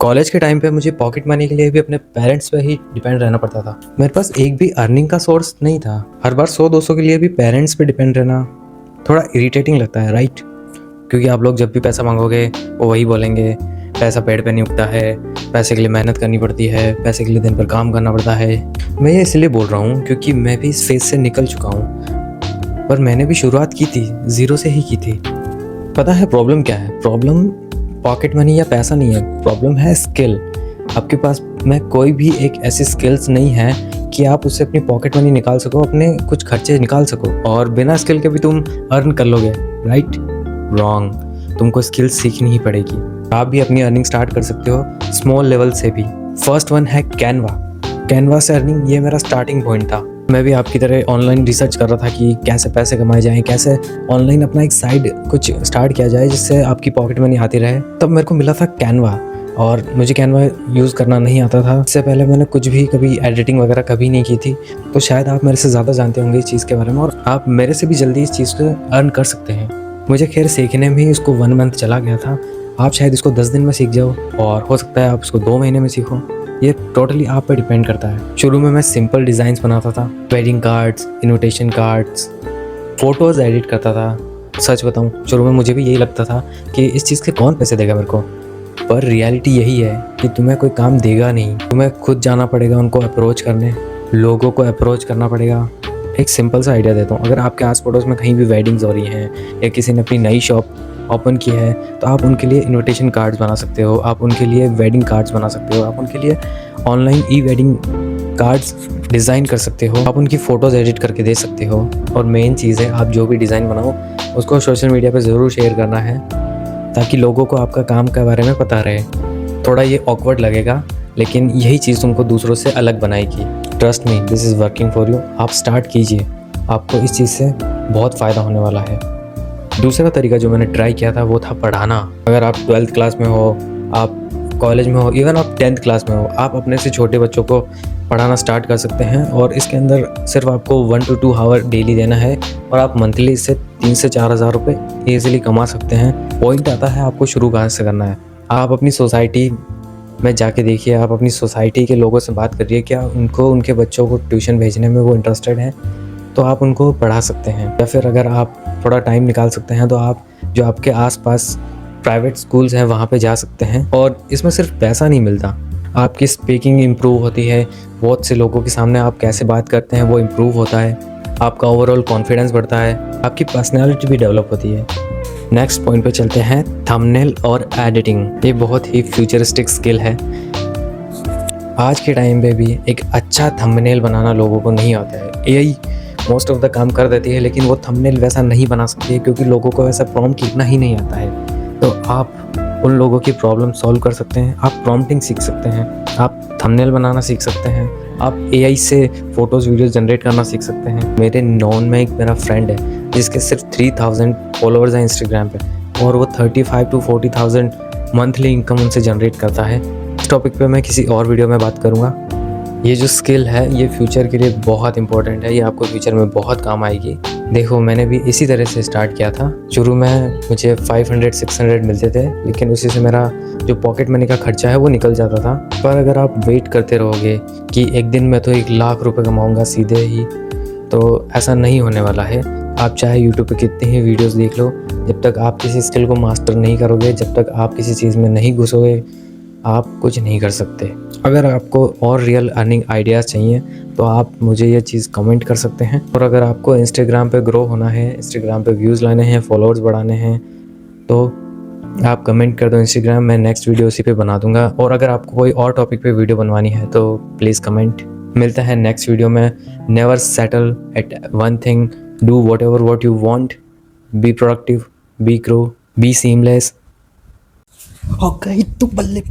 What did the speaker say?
College के time पे मुझे पॉकेट मनी के लिए भी अपने पेरेंट्स पे ही डिपेंड रहना पड़ता था। मेरे पास एक भी अर्निंग का सोर्स नहीं था। हर बार 100-200 के लिए भी पेरेंट्स पे डिपेंड रहना थोड़ा इरिटेटिंग लगता है, राइट? क्योंकि आप लोग जब भी पैसा मांगोगे वो वही बोलेंगे, पैसा पेड़ पे नहीं उगता है, पैसे के लिए मेहनत करनी पड़ती है, पैसे के लिए दिन भर काम करना पड़ता है। मैं ये इसलिए बोल रहा हूँ क्योंकि मैं भी इस फेज से निकल चुका हूँ, पर मैंने भी शुरुआत की थी, ज़ीरो से ही की थी। पता है प्रॉब्लम क्या है? प्रॉब्लम पॉकेट मनी या पैसा नहीं है, प्रॉब्लम है स्किल। आपके पास में कोई भी एक ऐसी स्किल्स नहीं है कि आप उससे अपनी पॉकेट मनी निकाल सको, अपने कुछ खर्चे निकाल सको, और बिना स्किल के भी तुम अर्न कर लोगे, राइट? रॉन्ग। तुमको स्किल सीखनी ही पड़ेगी। आप भी अपनी अर्निंग स्टार्ट कर सकते हो स्मॉल लेवल से भी। फर्स्ट वन है कैनवा से अर्निंग। ये मेरा स्टार्टिंग पॉइंट था। मैं भी आपकी तरह ऑनलाइन रिसर्च कर रहा था कि कैसे पैसे कमाए जाएं, कैसे ऑनलाइन अपना एक साइड कुछ स्टार्ट किया जाए जिससे आपकी पॉकेट मनी आती रहे। तब मेरे को मिला था कैनवा, और मुझे कैनवा यूज़ करना नहीं आता था। इससे पहले मैंने कुछ भी कभी एडिटिंग वगैरह कभी नहीं की थी, तो शायद आप मेरे से ज़्यादा जानते होंगे इस चीज़ के बारे में, और आप मेरे से भी जल्दी इस चीज़ को अर्न कर सकते हैं। मुझे खैर सीखने में ही इसको 1 मंथ चला गया था। आप शायद इसको 10 दिन में सीख जाओ, और हो सकता है आप इसको 2 महीने में सीखो। ये टोटली आप पे डिपेंड करता है। शुरू में मैं सिंपल डिज़ाइंस बनाता था, wedding cards, invitation cards, photos edit करता था। सच बताऊँ, शुरू में मुझे भी यही लगता था कि इस चीज़ के कौन पैसे देगा मेरे को, पर रियलिटी यही है कि तुम्हें कोई काम देगा नहीं, तुम्हें खुद जाना पड़ेगा उनको अप्रोच करने, लोगों को अप्रोच करना पड़ेगा। एक सिंपल सा आइडिया देता हूँ, अगर आपके आस पड़ोस में कहीं भी वेडिंग्स हो रही हैं या किसी ने अपनी नई शॉप ओपन की है, तो आप उनके लिए इनविटेशन कार्ड्स बना सकते हो, आप उनके लिए वेडिंग कार्ड्स बना सकते हो, आप उनके लिए ऑनलाइन ई वेडिंग कार्ड्स डिज़ाइन कर सकते हो, आप उनकी फ़ोटोज़ एडिट करके दे सकते हो। और मेन चीज़ है, आप जो भी डिज़ाइन बनाओ उसको सोशल मीडिया पर ज़रूर शेयर करना है, ताकि लोगों को आपका काम के बारे में पता रहे। थोड़ा ये ऑकवर्ड लगेगा, लेकिन यही चीज़ तुमको दूसरों से अलग बनाएगी। Trust me, this is working for you. आप स्टार्ट कीजिए, आपको इस चीज़ से बहुत फ़ायदा होने वाला है। दूसरा तरीका जो मैंने ट्राई किया था वो था पढ़ाना। अगर आप 12th क्लास में हो, आप कॉलेज में हो, इवन आप 10th क्लास में हो, आप अपने से छोटे बच्चों को पढ़ाना स्टार्ट कर सकते हैं। और इसके अंदर सिर्फ आपको 1 to 2 आवर डेली देना है, और आप मंथली इससे 3 से 4 हज़ार रुपये ईजिली कमा सकते हैं। पॉइंट आता है आपको शुरू कहाँ से करना है। आप अपनी सोसाइटी में जाके देखिए, आप अपनी सोसाइटी के लोगों से बात करिए, क्या उनको उनके बच्चों को ट्यूशन भेजने में वो इंटरेस्टेड हैं, तो आप उनको पढ़ा सकते हैं। या फिर अगर आप थोड़ा टाइम निकाल सकते हैं तो आप जो आपके आसपास प्राइवेट स्कूल्स हैं वहाँ पे जा सकते हैं। और इसमें सिर्फ पैसा नहीं मिलता, आपकी स्पीकिंग इम्प्रूव होती है, बहुत से लोगों के सामने आप कैसे बात करते हैं वो इम्प्रूव होता है, आपका ओवरऑल कॉन्फिडेंस बढ़ता है, आपकी पर्सनैलिटी भी डेवलप होती है। नेक्स्ट पॉइंट पे चलते हैं, थंबनेल और एडिटिंग। ये बहुत ही फ्यूचरिस्टिक स्किल है। आज के टाइम पे भी एक अच्छा थंबनेल बनाना लोगों को नहीं आता है। एआई मोस्ट ऑफ द काम कर देती है, लेकिन वो थंबनेल वैसा नहीं बना सकती है क्योंकि लोगों को वैसा प्रॉम्प्ट लिखना ही नहीं आता है। तो आप उन लोगों की प्रॉब्लम सॉल्व कर सकते हैं। आप प्रॉम्प्टिंग सीख सकते हैं, आप थंबनेल बनाना सीख सकते हैं, आप एआई से फ़ोटोज़ वीडियोज़ जनरेट करना सीख सकते हैं। मेरे नॉन में एक मेरा फ्रेंड है जिसके सिर्फ 3000 फॉलोअर्स हैं इंस्टाग्राम पे, और वो 35 to 40,000 मंथली इनकम उनसे जनरेट करता है। इस टॉपिक पे मैं किसी और वीडियो में बात करूँगा। ये जो स्किल है ये फ्यूचर के लिए बहुत इंपॉर्टेंट है, ये आपको फ्यूचर में बहुत काम आएगी। देखो, मैंने भी इसी तरह से स्टार्ट किया था। शुरू में मुझे 500-600 मिलते थे, लेकिन उसी से मेरा जो पॉकेट मनी का खर्चा है वो निकल जाता था। पर अगर आप वेट करते रहोगे कि एक दिन में तो 1 लाख रुपए कमाऊंगा सीधे ही, तो ऐसा नहीं होने वाला है। आप चाहे यूट्यूब पे कितनी ही वीडियोस देख लो, जब तक आप किसी स्किल को मास्टर नहीं करोगे, जब तक आप किसी चीज़ में नहीं घुसोगे, आप कुछ नहीं कर सकते। अगर आपको और रियल अर्निंग आइडियाज़ चाहिए तो आप मुझे ये चीज़ कमेंट कर सकते हैं। और अगर आपको इंस्टाग्राम पे ग्रो होना है, इंस्टाग्राम पे व्यूज़ लाने हैं, फॉलोअर्स बढ़ाने हैं, तो आप कमेंट कर दो इंस्टाग्राम, मैं नेक्स्ट वीडियो उसी पे बना दूंगा। और अगर आपको कोई और टॉपिक पे वीडियो बनवानी है तो प्लीज़ कमेंट। मिलता है नेक्स्ट वीडियो में। Never settle at one thing, do whatever what you want, be productive, be grow, be seamless. Okay, itu balik.